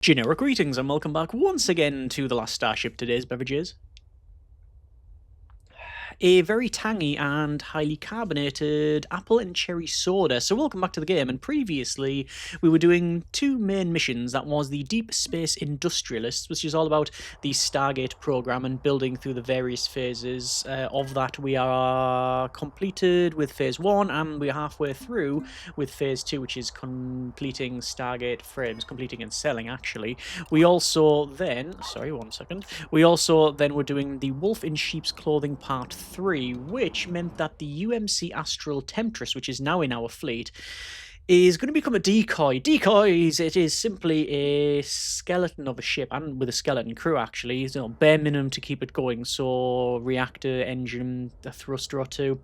Generic greetings and welcome back once again to the Last Starship. Today's beverages. A very tangy and highly carbonated apple and cherry soda. So welcome back to the game, and previously we were doing two main missions. That was the Deep Space Industrialists, which is all about the Stargate program and building through the various phases of that. We are completed with phase 1 and we're halfway through with phase 2, which is completing Stargate frames, completing and selling actually. We also then, we also then were doing the Wolf in Sheep's Clothing Part 3, which meant that the UMC Astral Temptress, which is now in our fleet, is going to become a decoy. Decoys, it is simply a skeleton of a ship, and with a skeleton crew actually, bare minimum to keep it going, so reactor, engine, a thruster or two.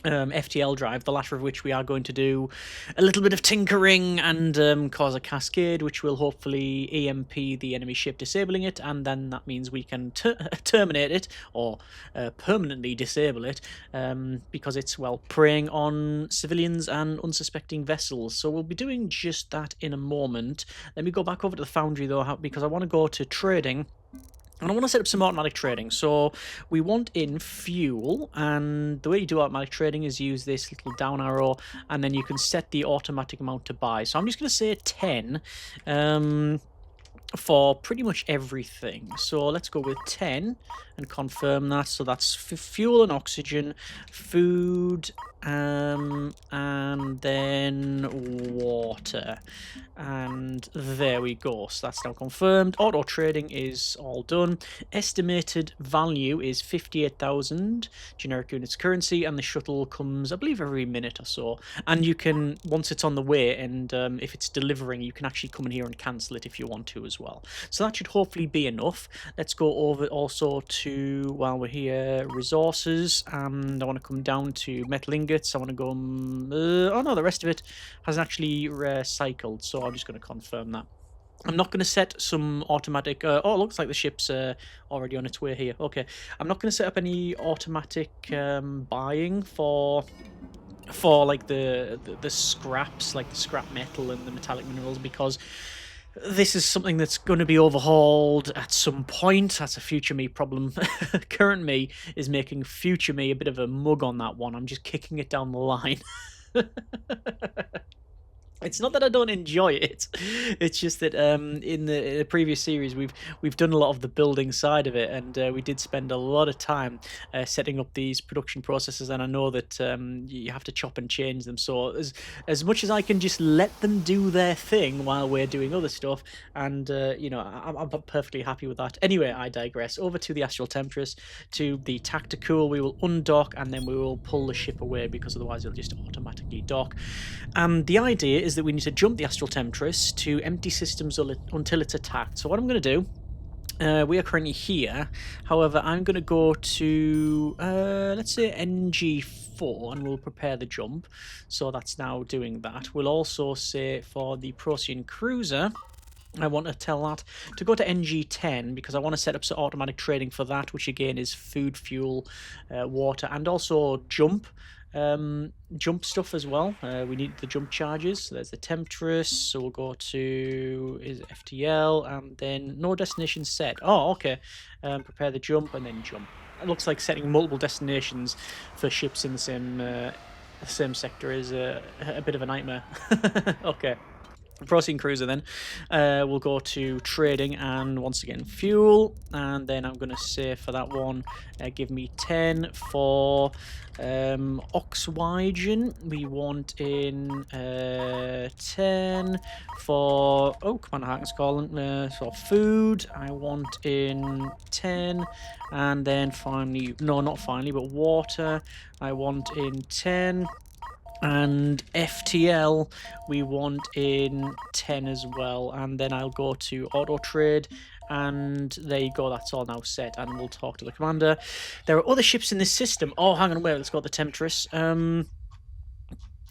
FTL drive, the latter of which we are going to do a little bit of tinkering and cause a cascade, which will hopefully EMP the enemy ship, disabling it, and then that means we can terminate it, or permanently disable it, because it's, well, preying on civilians and unsuspecting vessels. So we'll be doing just that in a moment. Let me go back over to the foundry, though, because I want to go to trading. And I want to set up some automatic trading. So we want in fuel, and the way you do automatic trading is use this little down arrow, and then you can set the automatic amount to buy. So I'm just going to say 10 for pretty much everything. So let's go with 10 and confirm that. So that's fuel and oxygen, food, and then water, and there we go. So that's now confirmed. Auto trading is all done. Estimated value is 58,000 generic units currency, and the shuttle comes, I believe, every minute or so. And you can, once it's on the way, and if it's delivering, you can actually come in here and cancel it if you want to as well. So that should hopefully be enough. Let's go over also to, while we're here, resources, and I want to come down to metal ingots. I want to go, oh no, the rest of it hasn't actually recycled, so I'm just going to confirm that. I'm not going to set some automatic, oh, it looks like the ship's already on its way here. Okay, I'm not going to set up any automatic buying for like the scraps, like the scrap metal and the metallic minerals, because this is something that's going to be overhauled at some point. That's a future me problem. Current me is making future me a bit of a mug on that one. I'm just kicking it down the line. It's not that I don't enjoy it. It's just that in the previous series we've done a lot of the building side of it, and we did spend a lot of time setting up these production processes. And I know that you have to chop and change them. So as much as I can just let them do their thing while we're doing other stuff, and you know, I'm perfectly happy with that. Anyway, I digress. Over to the Astral Temptress, to the Tactical. We will undock and then we will pull the ship away, because otherwise it'll just automatically dock. And the idea is that we need to jump the Astral Temptress to empty systems until it's attacked. So what I'm going to do, we are currently here. However, I'm going to go to, let's say NG4, and we'll prepare the jump. So that's now doing that. We'll also say for the Procyon Cruiser, I want to tell that to go to NG10, because I want to set up some automatic trading for that, which again is food, fuel, water, and also jump stuff as well. We need the jump charges. So there's the Temptress, so we'll go to FTL, and then no destination set. Oh, okay. Prepare the jump and then jump. It looks like setting multiple destinations for ships in the same sector is a bit of a nightmare. Okay. Procyon Cruiser then, we'll go to trading, and once again fuel, and then I'm going to say for that one, give me 10 for oxygen. We want in 10 for, oh, Commander Harkins calling, for food. I want in 10, and then finally, no, not finally, but water, I want in 10. And FTL, we want in 10 as well. And then I'll go to auto trade, and there you go. That's all now set, and we'll talk to the commander. There are other ships in this system. Oh, hang on, wait, let's go to the Temptress.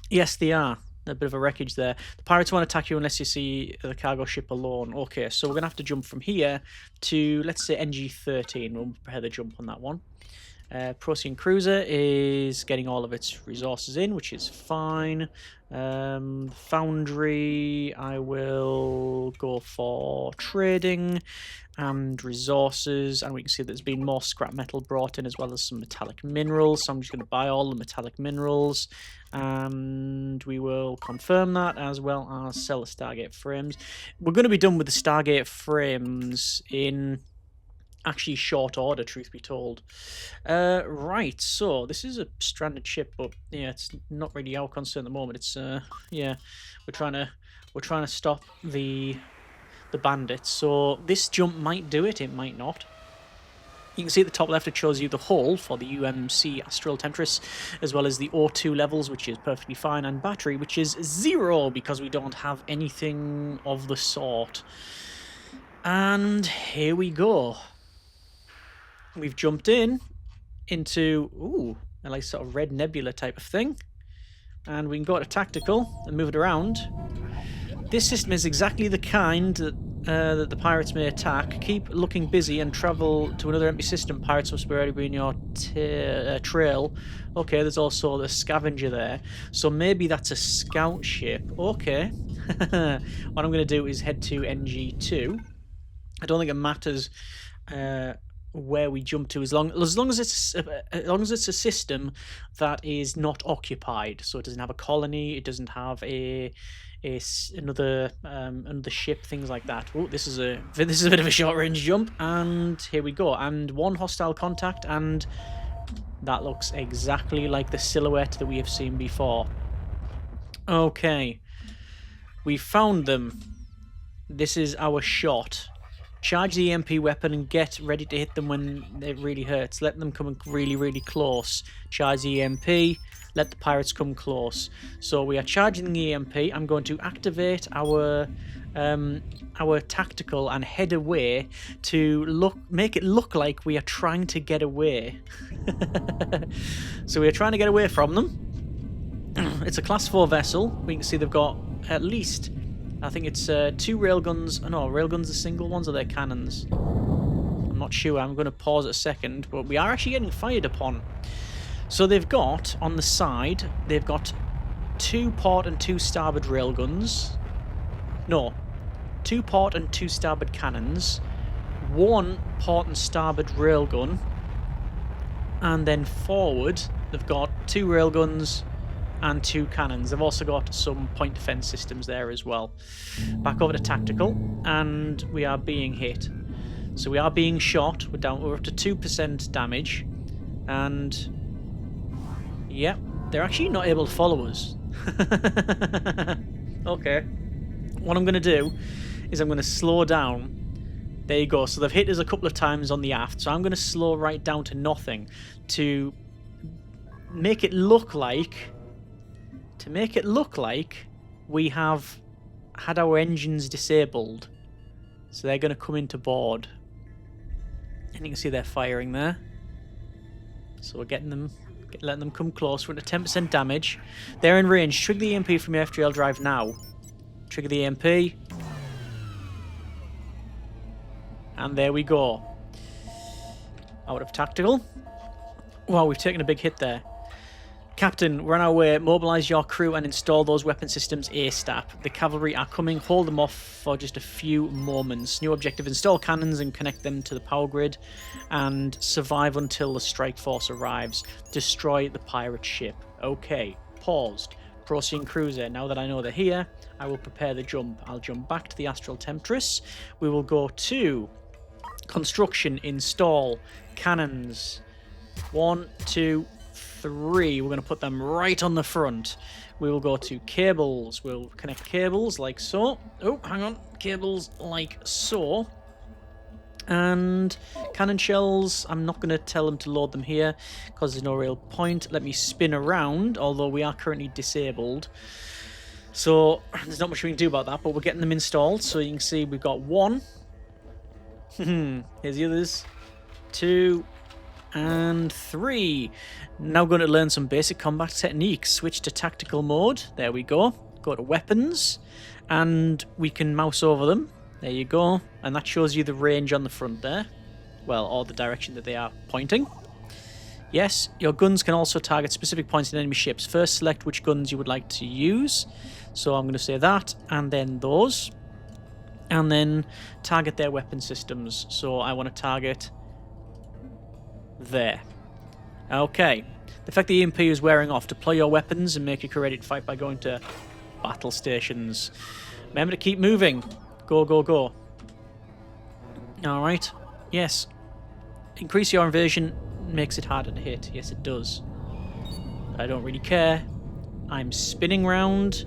Yes, they are. A bit of a wreckage there. The pirates won't attack you unless you see the cargo ship alone. Okay, so we're going to have to jump from here to, let's say, NG13. We'll prepare the jump on that one. Procedurally cruiser is getting all of its resources in, which is fine. Foundry, I will go for trading and resources, and we can see there's been more scrap metal brought in as well as some metallic minerals, so I'm just going to buy all the metallic minerals, and we will confirm that as well as sell the Stargate frames. We're going to be done with the Stargate frames in actually short order, truth be told. Right, so this is a stranded ship, but yeah, it's not really our concern at the moment. It's yeah, we're trying to stop the bandits. So this jump might do it, it might not. You can see at the top left it shows you the hull for the UMC Astral Temptress, as well as the O2 levels, which is perfectly fine, and battery, which is 0 because we don't have anything of the sort. And here we go. We've jumped into ooh, a like sort of red nebula type of thing, and we can go to tactical and move it around. This system is exactly the kind that the pirates may attack. Keep looking busy and travel to another empty system. Pirates must already be in your trail. Okay, there's also the scavenger there, so maybe that's a scout ship. Okay. What I'm going to do is head to NG2. I don't think it matters where we jump to, as long as it's a system that is not occupied. So it doesn't have a colony, it doesn't have another ship, things like that. Oh, this is a bit of a short range jump, and here we go. And one hostile contact, and that looks exactly like the silhouette that we have seen before. Okay, we found them. This is our shot. Charge the EMP weapon and get ready to hit them when it really hurts. Let them come really, really close. Charge the EMP. Let the pirates come close. So we are charging the EMP. I'm going to activate our tactical and head away to make it look like we are trying to get away. So we are trying to get away from them. It's a class 4 vessel. We can see they've got at least, I think it's 2 railguns. No, railguns are single ones, or they're cannons? I'm not sure. I'm going to pause a second, but we are actually getting fired upon. So they've got, on the side, they've got 2 port and 2 starboard railguns. No, 2 port and 2 starboard cannons. 1 port and starboard railgun. And then forward, they've got 2 railguns and 2 cannons. They've also got some point defense systems there as well. Back over to tactical, and we are being hit. So we are being shot. We're up to 2% damage, and yeah, they're actually not able to follow us. Okay, what I'm going to do is I'm going to slow down. There you go. So they've hit us a couple of times on the aft, so I'm going to slow right down to nothing to make it look like we have had our engines disabled. So they're going to come into board. And you can see they're firing there. So we're letting them come close. We're at 10% damage. They're in range. Trigger the EMP from your FTL drive now. Trigger the EMP. And there we go. Out of tactical. Wow, we've taken a big hit there. Captain, we're on our way. Mobilize your crew and install those weapon systems ASAP. The cavalry are coming. Hold them off for just a few moments. New objective, install cannons and connect them to the power grid. And survive until the strike force arrives. Destroy the pirate ship. Okay, paused. Procedurally cruiser. Now that I know they're here, I will prepare the jump. I'll jump back to the Astral Temptress. We will go to construction, install, cannons. 1, 2, 3. We're going to put them right on the front. We will go to cables. We'll connect cables like so. Oh, hang on. Cables like so. And cannon shells, I'm not going to tell them to load them here because there's no real point. Let me spin around, although we are currently disabled. So there's not much we can do about that, but we're getting them installed. So you can see we've got 1. Here's the others. 2. And 3. Now going to learn some basic combat techniques. Switch to tactical mode. There we go. Go to weapons. And we can mouse over them. There you go. And that shows you the range on the front there. Well, or the direction that they are pointing. Yes, your guns can also target specific points in enemy ships. First, select which guns you would like to use. So I'm going to say that, and then those. And then target their weapon systems. So I want to target there. Okay. The fact the EMP is wearing off. Deploy your weapons and make your crew ready to fight by going to battle stations. Remember to keep moving. Go, go, go. Alright. Yes. Increase your invasion makes it harder to hit. Yes, it does. I don't really care. I'm spinning round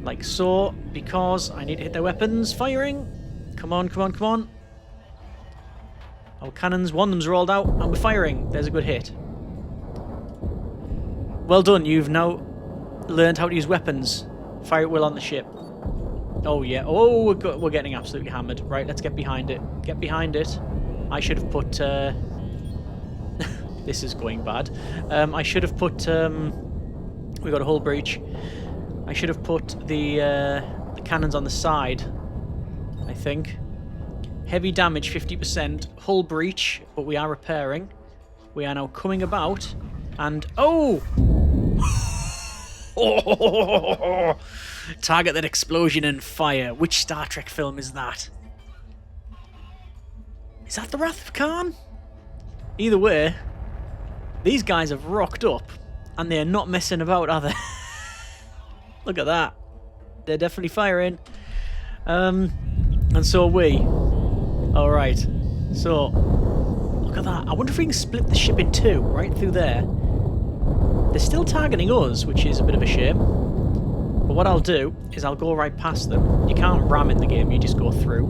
like so because I need to hit their weapons. Firing. Come on, come on, come on. Our cannons, one of them's rolled out, and we're firing. There's a good hit. Well done, you've now learned how to use weapons. Fire at will on the ship. Oh yeah, oh, we're getting absolutely hammered. Right, let's get behind it. Get behind it. I should have put... this is going bad. I should have put... we got a hull breach. I should have put the cannons on the side, I think. Heavy damage, 50%. Hull breach, but we are repairing. We are now coming about, and... Oh! Target that explosion and fire. Which Star Trek film is that? Is that the Wrath of Khan? Either way, these guys have rocked up, and they're not messing about, are they? Look at that. They're definitely firing. And so are we. Alright. So, look at that. I wonder if we can split the ship in two, right through there. They're still targeting us, which is a bit of a shame. But what I'll do is I'll go right past them. You can't ram in the game, you just go through.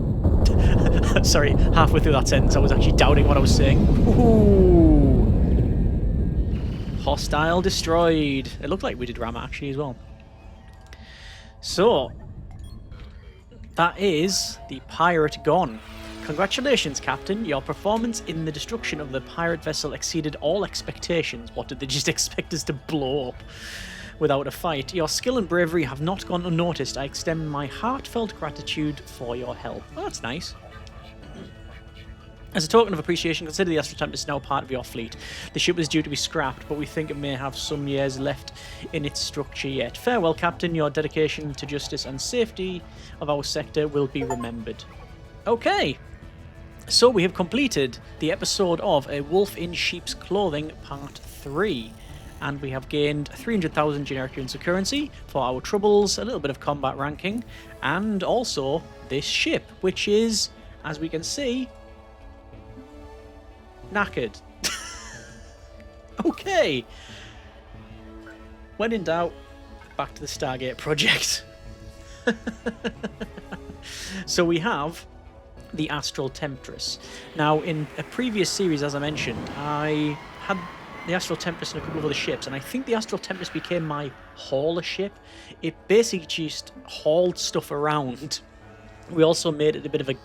Sorry, halfway through that sentence I was actually doubting what I was saying. Ooh. Hostile destroyed. It looked like we did ram actually as well. So, that is the pirate gone. Congratulations, Captain. Your performance in the destruction of the pirate vessel exceeded all expectations. What, did they just expect us to blow up without a fight? Your skill and bravery have not gone unnoticed. I extend my heartfelt gratitude for your help. Well, that's nice. As a token of appreciation, consider the Astral Tempest now part of your fleet. The ship was due to be scrapped, but we think it may have some years left in its structure yet. Farewell, Captain. Your dedication to justice and safety of our sector will be remembered. Okay. So we have completed the episode of A Wolf in Sheep's Clothing Part 3. And we have gained 300,000 generic units of currency for our troubles, a little bit of combat ranking, and also this ship, which is, as we can see, knackered. Okay. When in doubt, back to the Stargate project. So we have the Astral Temptress. Now, in a previous series, as I mentioned, I had the Astral Temptress and a couple of other ships, and I think the Astral Temptress became my hauler ship. It basically just hauled stuff around. We also made it a bit of a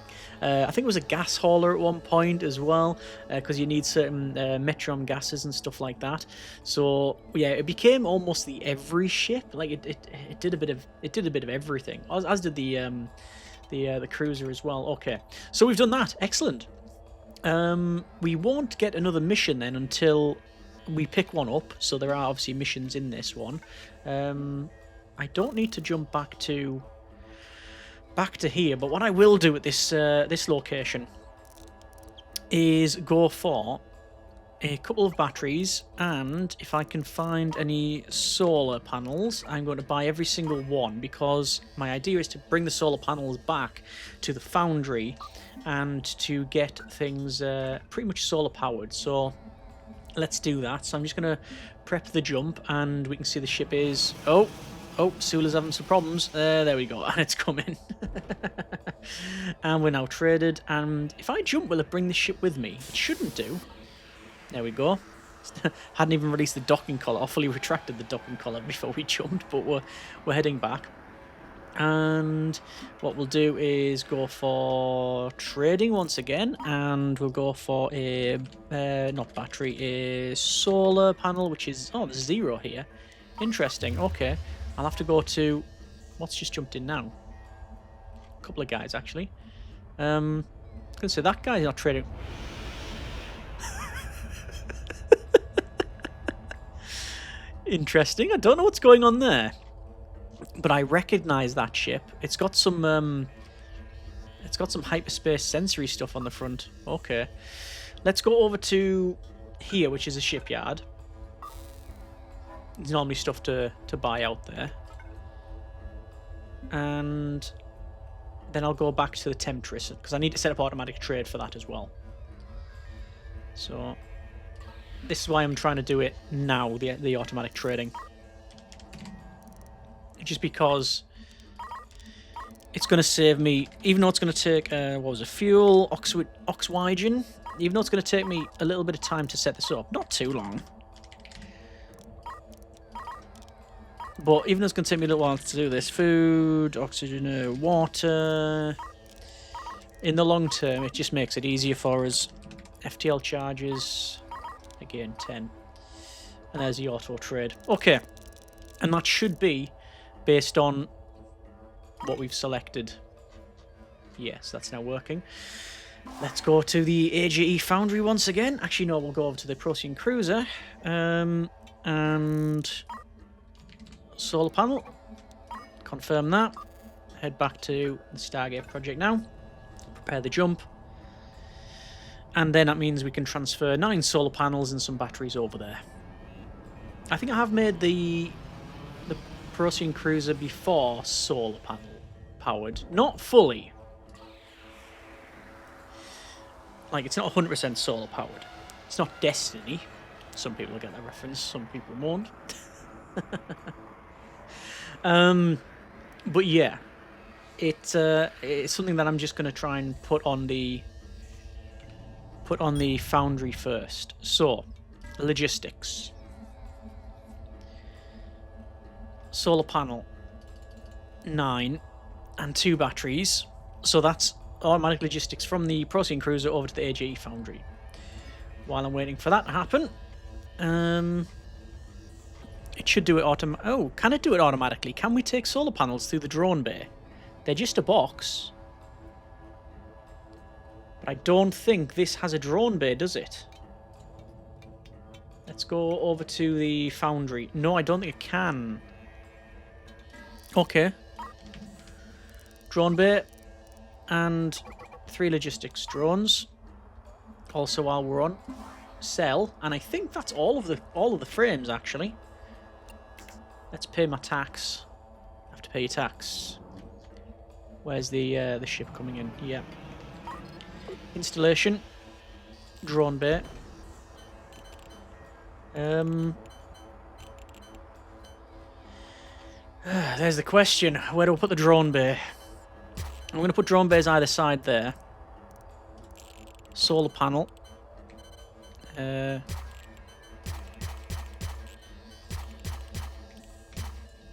I think it was a gas hauler at one point as well, because you need certain metron gases and stuff like that. So yeah, it became almost the every ship. Like it did a bit of everything, as did the cruiser as well. Okay, so we've done that. Excellent. We won't get another mission then until we pick one up. So there are obviously missions in this one. I don't need to jump back to here, but what I will do at this this location is go for a couple of batteries, and if I can find any solar panels, I'm going to buy every single one, because my idea is to bring the solar panels back to the foundry and to get things pretty much solar powered. So let's do that. So I'm just going to prep the jump, and we can see the ship is... Oh, Sula's having some problems. There we go, and it's coming. And we're now traded, and if I jump, will it bring the ship with me? It shouldn't do. There we go. Hadn't even released the docking collar, or fully retracted the docking collar before we jumped, but we're heading back. And what we'll do is go for trading once again, and we'll go for a, not battery, a solar panel, which is, oh, there's 0 here. Interesting, okay. I'll have to go to... What's just jumped in now? A couple of guys, actually. I was going to say, that guy's not trading. Interesting. I don't know what's going on there, but I recognise that ship. It's got some hyperspace sensory stuff on the front. Okay, let's go over to here, which is a shipyard. There's normally stuff to buy out there, and then I'll go back to the Temptress because I need to set up automatic trade for that as well. So this is why I'm trying to do it now, the automatic trading. Just because it's going to save me, even though it's going to take, what was it, fuel, oxygen, even though it's going to take me a little bit of time to set this up. Not too long. But even though it's going to take me a little while to do this, food, oxygen, water, in the long term, it just makes it easier for us. FTL charges, again, 10. And there's the auto trade. Okay. And that should be based on what we've selected. Yes, that's now working. Let's go to the AJE Foundry once again. Actually, no, we'll go over to the Procedurally Cruiser. And solar panel. Confirm that. Head back to the Stargate project now. Prepare the jump. And then that means we can transfer 9 solar panels and some batteries over there. I think I have made the Procedurally Cruiser before solar panel powered. Not fully. Like, it's not 100% solar powered. It's not Destiny. Some people will get that reference, some people won't. But yeah, it's something that I'm just going to try and put on the foundry first. So, logistics. Solar panel 9 and 2 batteries. So that's automatic logistics from the Procedurally Cruiser over to the AJE Foundry. While I'm waiting for that to happen, it should do it Oh, can it do it automatically? Can we take solar panels through the drone bay? They're just a box. But I don't think this has a drone bay, does it? Let's go over to the foundry. No, I don't think it can. Okay. Drone bay and 3 logistics drones. Also, while we're on, sell, and I think that's all of the frames actually. Let's pay my tax. I have to pay your tax. Where's the ship coming in? Yeah. Installation. Drone bay. There's the question. Where do I put the drone bay? I'm going to put drone bays either side there. Solar panel.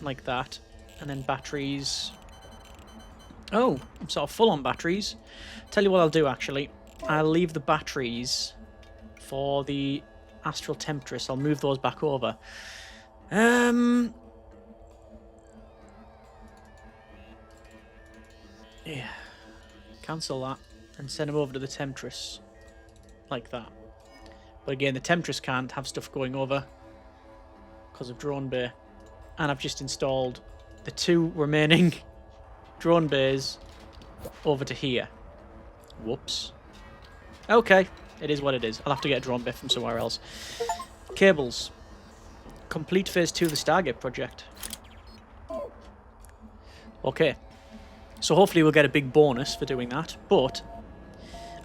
Like that. And then batteries. Oh, I'm sort of full on batteries. Tell you what I'll do, actually. I'll leave the batteries for the Astral Temptress. I'll move those back over. Yeah. Cancel that and send them over to the Temptress. Like that. But again, the Temptress can't have stuff going over because of drone bay. And I've just installed the 2 remaining drone bays over to here. Whoops. Okay, it is what it is. I'll have to get a drone bay from somewhere else. Cables. Complete phase 2 of the Stargate project. Okay. So hopefully we'll get a big bonus for doing that. But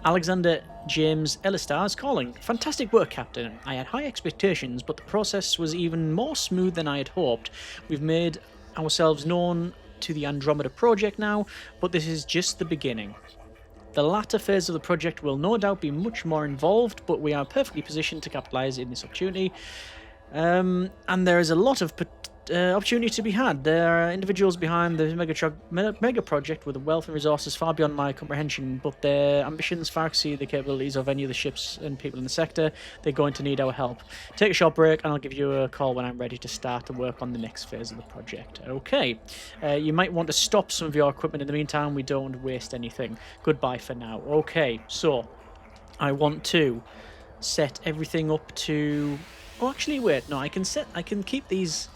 Alexander James Ellistar is calling. Fantastic work, Captain. I had high expectations, but the process was even more smooth than I had hoped. We've made ourselves known to the Andromeda project now, but this is just the beginning. The latter phase of the project will no doubt be much more involved, but we are perfectly positioned to capitalize in this opportunity. And there is a lot of opportunity to be had. There are individuals behind the mega project with a wealth and resources far beyond my comprehension, but their ambitions far exceed the capabilities of any of the ships and people in the sector. They're going to need our help. Take a short break and I'll give you a call when I'm ready to start to work on the next phase of the project. Okay. You might want to stop some of your equipment in the meantime. We don't waste anything. Goodbye for now. Okay, so I want to set everything up to Oh, actually, wait. No, I can keep these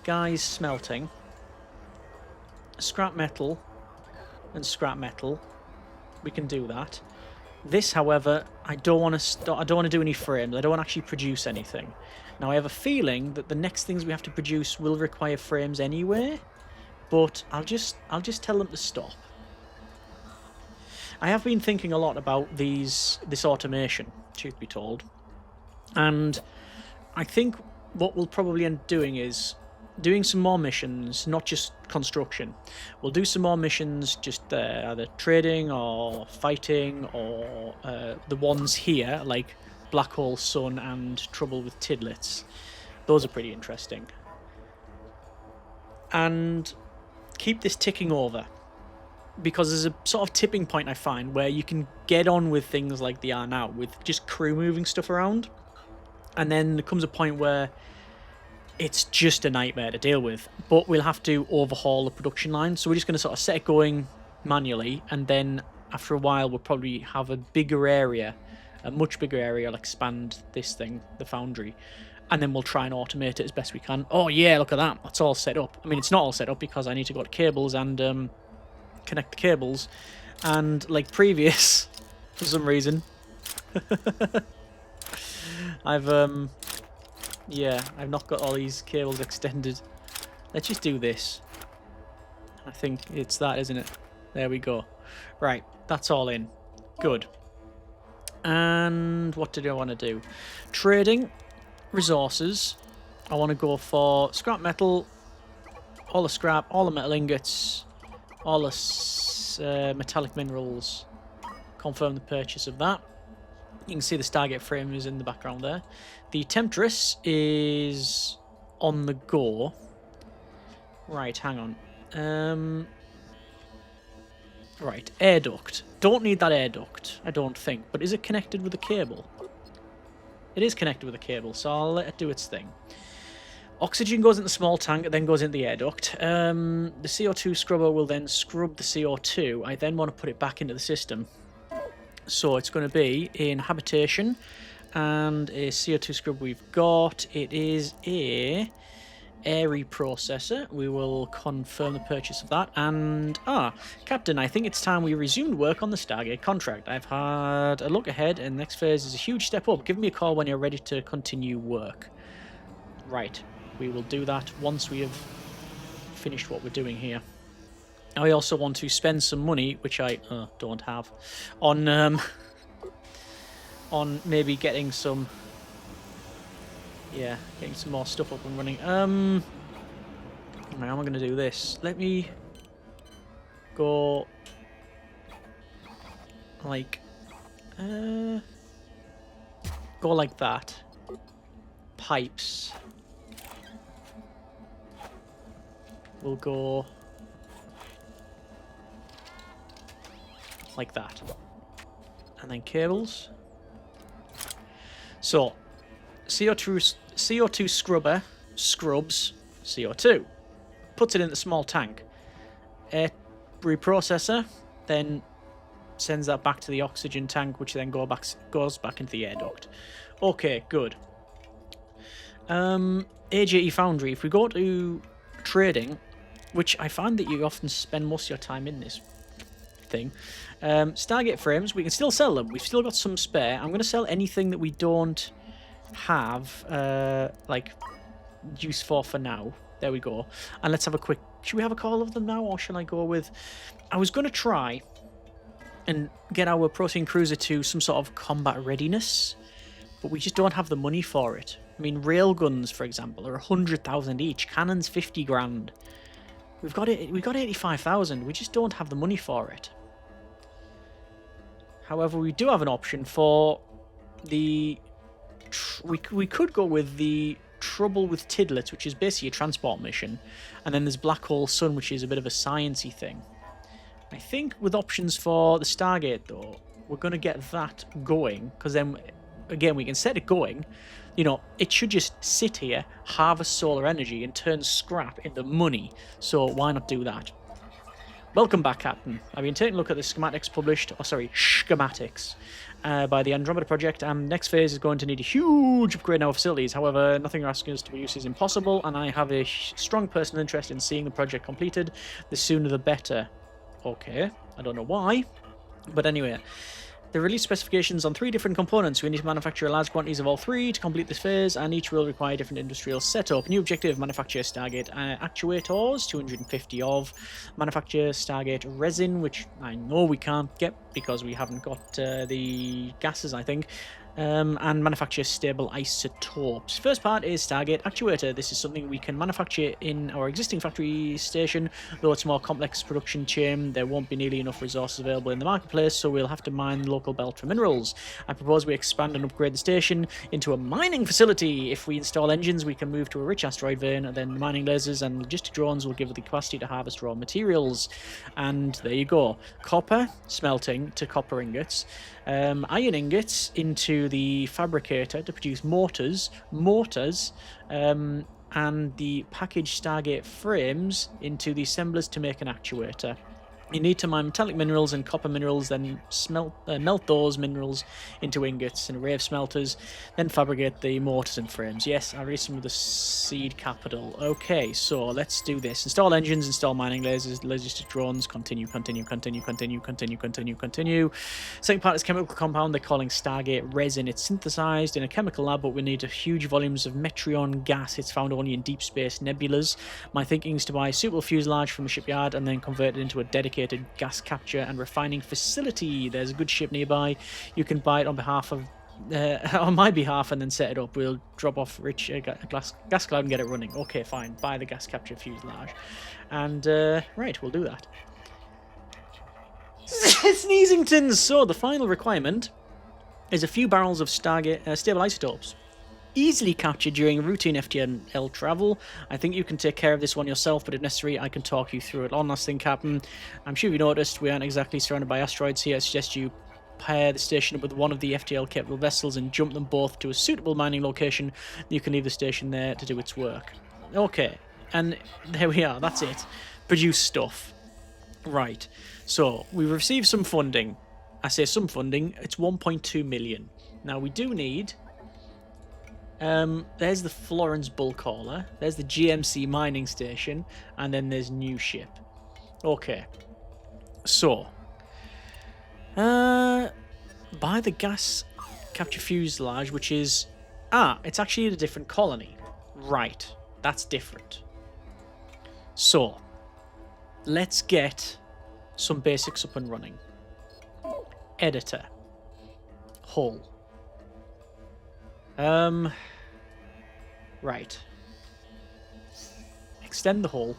guys smelting. Scrap metal and scrap metal. We can do that. This, however, I don't want to do any frames. I don't want to actually produce anything. Now, I have a feeling that the next things we have to produce will require frames anyway, but I'll just tell them to stop. I have been thinking a lot about this automation, truth be told, and I think what we'll probably end up doing is doing some more missions, not just construction. We'll do some more missions, just either trading or fighting, or the ones here, like Black Hole Sun and Trouble with Tidlets. Those are pretty interesting. And keep this ticking over, because there's a sort of tipping point I find where you can get on with things like they are now, with just crew moving stuff around, and then there comes a point where it's just a nightmare to deal with, but we'll have to overhaul the production line. So we're just going to sort of set it going manually, and then after a while we'll probably have a bigger area, a much bigger area. I'll expand this thing, the foundry, and then we'll try and automate it as best we can. Oh yeah, look at that, that's all set up. I mean, it's not all set up because I need to go to cables and connect the cables, and like previous for some reason I've not got all these cables extended. Let's just do this. I think it's that, isn't it? There we go. Right, that's all in. Good. And what did I want to do? Trading, resources. I want to go for scrap metal, all the scrap, all the metal ingots, all the metallic minerals. Confirm the purchase of that. You can see the Stargate frame is in the background there. The Temptress is on the go. Right, hang on. Right, air duct. Don't need that air duct, I don't think. But is it connected with a cable? It is connected with a cable, so I'll let it do its thing. Oxygen goes into the small tank, it then goes into the air duct. The CO2 scrubber will then scrub the CO2. I then want to put it back into the system. So it's going to be in habitation, and a CO2 scrub we've got. It is a air reprocessor. We will confirm the purchase of that. And Captain, I think it's time we resumed work on the Stargate contract. I've had a look ahead, and the next phase is a huge step up. Give me a call when you're ready to continue work. Right, we will do that once we have finished what we're doing here. I also want to spend some money, which I don't have, on maybe getting some, getting some more stuff up and running. How am I going to do this? Let me go like, go like that. Pipes. We'll go like that, and then cables. So CO2 scrubber scrubs CO2, puts it in the small tank. Air reprocessor then sends that back to the oxygen tank, which then goes back into the air duct. Okay, good. AJE Foundry. If we go to trading, which I find that you often spend most of your time in this thing. Stargate frames, we can still sell them. We've still got some spare. I'm going to sell anything that we don't have like use for now. There we go. And let's have a quick... Should we have a call of them now, or shall I go with... I was going to try and get our protein cruiser to some sort of combat readiness, but we just don't have the money for it. I mean, railguns, for example, are 100,000 each. Cannons, 50 grand. We've got 85,000. We just don't have the money for it. However, we do have an option for the... We could go with the Trouble with Tidlets, which is basically a transport mission. And then there's Black Hole Sun, which is a bit of a sciencey thing. I think with options for the Stargate, though, we're going to get that going. Because then, again, we can set it going. You know, it should just sit here, harvest solar energy, and turn scrap into money. So why not do that? Welcome back, Captain. I've been taking a look at the schematics published, schematics, by the Andromeda Project, and next phase is going to need a huge upgrade in our facilities. However, nothing you're asking us to produce is impossible, and I have a strong personal interest in seeing the project completed. The sooner the better. Okay, I don't know why, but anyway. The release specifications on 3 different components. We need to manufacture large quantities of all 3 to complete this phase, and each will require different industrial setup. New objective, manufacture Stargate actuators, 250 of. Manufacture Stargate resin, which I know we can't get because we haven't got the gases, I think. And manufacture stable isotopes. First part is Stargate actuator. This is something we can manufacture in our existing factory station, though it's a more complex production chain. There won't be nearly enough resources available in the marketplace, so we'll have to mine the local belt for minerals. I propose we expand and upgrade the station into a mining facility. If we install engines, we can move to a rich asteroid vein, and then mining lasers and logistic drones will give us the capacity to harvest raw materials. And there you go. Copper smelting to copper ingots. Iron ingots into the fabricator to produce mortars, and the packaged Stargate frames into the assemblers to make an actuator. You need to mine metallic minerals and copper minerals, then melt those minerals into ingots in an array of smelters, then fabricate the mortars and frames. Yes, I raised some of the seed capital. Okay, so let's do this. Install engines, install mining lasers, logistic drones, continue. Second part is chemical compound they're calling Stargate resin. It's synthesized in a chemical lab, but we need huge volumes of metreon gas. It's found only in deep space nebulas. My thinking is to buy a suitable fuselage from a shipyard and then convert it into a dedicated gas capture and refining facility. There's a good ship nearby. You can buy it on behalf of on my behalf and then set it up. We'll drop off rich gas cloud and get it running. Okay, fine. Buy the gas capture fuselage. And right, we'll do that. Sneezingtons! So the final requirement is a few barrels of Stargate stable isotopes. Easily captured during routine FTL travel. I think you can take care of this one yourself, but if necessary, I can talk you through it. On last thing, Captain, I'm sure you noticed we aren't exactly surrounded by asteroids here. I suggest you pair the station up with one of the FTL-capable vessels and jump them both to a suitable mining location. You can leave the station there to do its work. Okay, and there we are. That's it. Produce stuff. Right. So, we've received some funding. I say some funding. It's 1.2 million. Now, we do need... there's the Florence bulk hauler, there's the GMC mining station, and then there's new ship. Okay. So. Buy the gas capture fuselage, which is... it's actually in a different colony. Right. That's different. So. Let's get some basics up and running. Editor. Hull. Right. Extend the hull.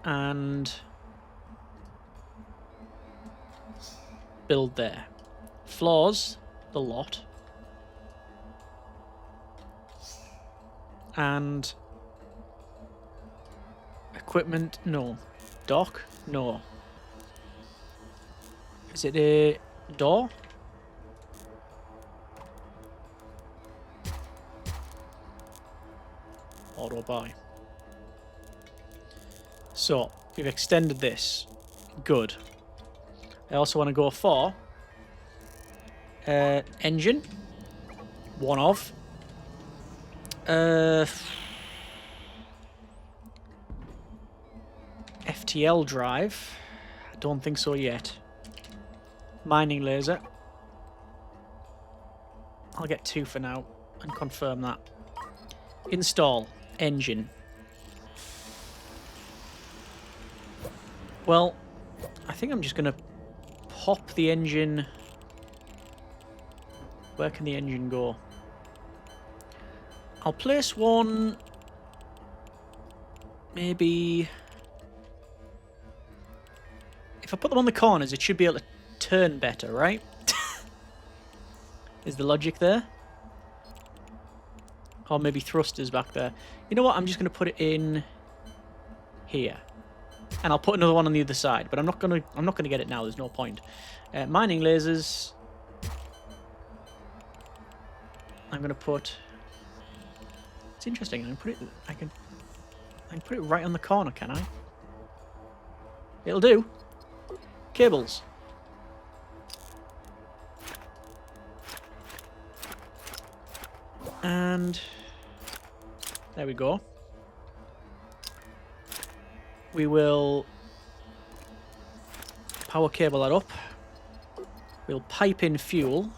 And build there. Floors, the lot. And equipment, no. Dock, no. Is it a door? Auto buy. So, we've extended this. Good. I also want to go for engine. One of. FTL drive. I don't think so yet. Mining laser. I'll get 2 for now and confirm that. Install engine. Well, I think I'm just going to pop the engine. Where can the engine go? I'll place one. Maybe. If I put them on the corners, it should be able to turn better, right? Is the logic there? Or maybe thrusters back there. You know what? I'm just going to put it in here. And I'll put another one on the other side, but I'm not going to get it now. There's no point. Mining lasers. I'm going to put. It's interesting. I can put it right on the corner, can I? It'll do. Cables. And there we go. We will power cable that up. We'll pipe in fuel.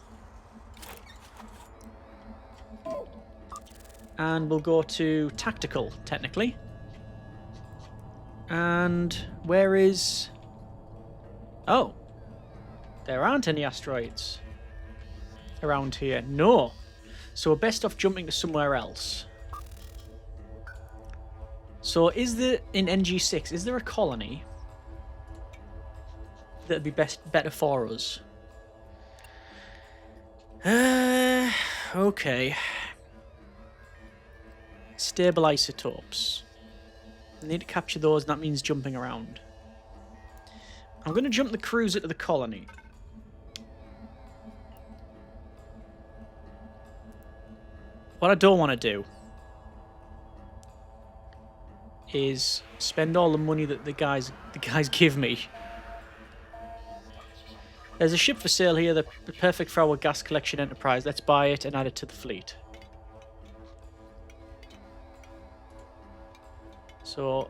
And we'll go to tactical, technically. And where is... Oh. There aren't any asteroids around here. No. So we're best off jumping to somewhere else. So is there, in NG6, is there a colony that'd be better for us? Okay. Stable isotopes. I need to capture those, and that means jumping around. I'm going to jump the cruiser to the colony. What I don't want to do is spend all the money that the guys give me. There's a ship for sale here, the perfect for our gas collection enterprise. Let's buy it and add it to the fleet. So,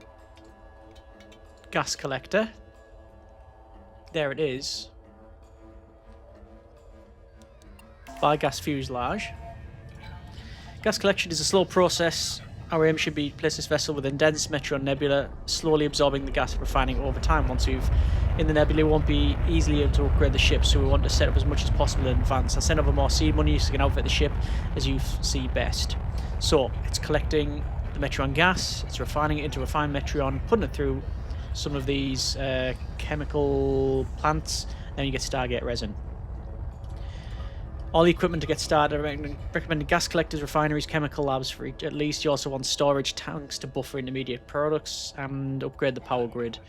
gas collector. There it is. Buy gas fuselage. Gas collection is a slow process. Our aim should be to place this vessel within dense Metron nebula, slowly absorbing the gas and refining it over time. Once we've in the nebula, we won't be easily able to upgrade the ship, so we want to set up as much as possible in advance. I'll send over more seed money so you can outfit the ship as you see best. So, it's collecting the Metron gas, it's refining it into refined Metron, putting it through some of these chemical plants, then you get Stargate resin. All the equipment to get started, recommended gas collectors, refineries, chemical labs for each at least. You also want storage tanks to buffer intermediate products and upgrade the power grid.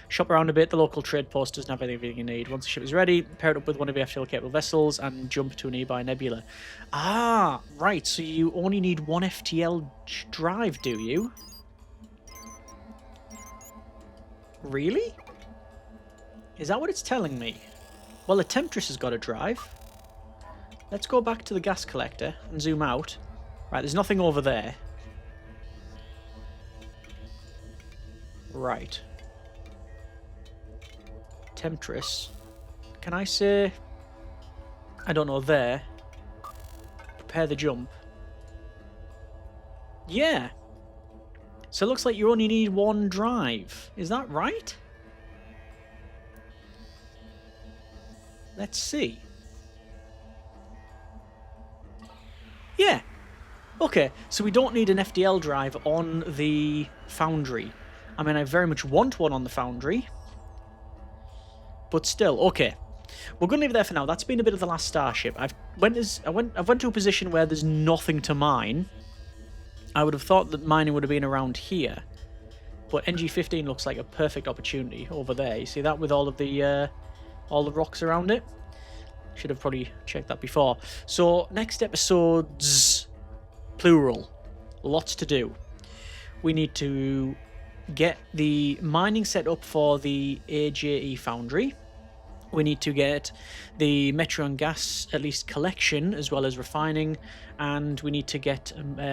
Shop around a bit, the local trade post doesn't have everything you need. Once the ship is ready, pair it up with one of your FTL-capable vessels and jump to a nearby nebula. Ah, right, so you only need one FTL drive, do you? Really? Is that what it's telling me? Well, the Temptress has got a drive. Let's go back to the gas collector and zoom out. Right, there's nothing over there. Right. Temptress. Can I say... I don't know, there. Prepare the jump. Yeah. So it looks like you only need one drive. Is that right? Let's see. Yeah. Okay, so we don't need an FDL drive on the foundry. I mean, I very much want one on the foundry. But still, okay. We're going to leave it there for now. That's been a bit of the Last Starship. I've went to a position where there's nothing to mine. I would have thought that mining would have been around here. But NG-15 looks like a perfect opportunity over there. You see that with all the rocks around it? Should have probably checked that before. So, next episodes, plural. Lots to do. We need to get the mining set up for the AJE foundry. We need to get the Metron gas, at least collection, as well as refining. And we need to get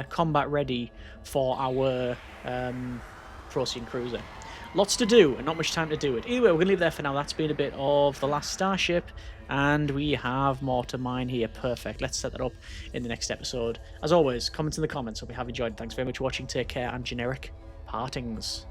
combat ready for our Procyon cruiser. Lots to do and not much time to do it. Anyway, we're going to leave it there for now. That's been a bit of the Last Starship. And we have more to mine here. Perfect. Let's set that up in the next episode. As always, comments in the comments. Hope you have enjoyed. Thanks very much for watching. Take care and generic partings.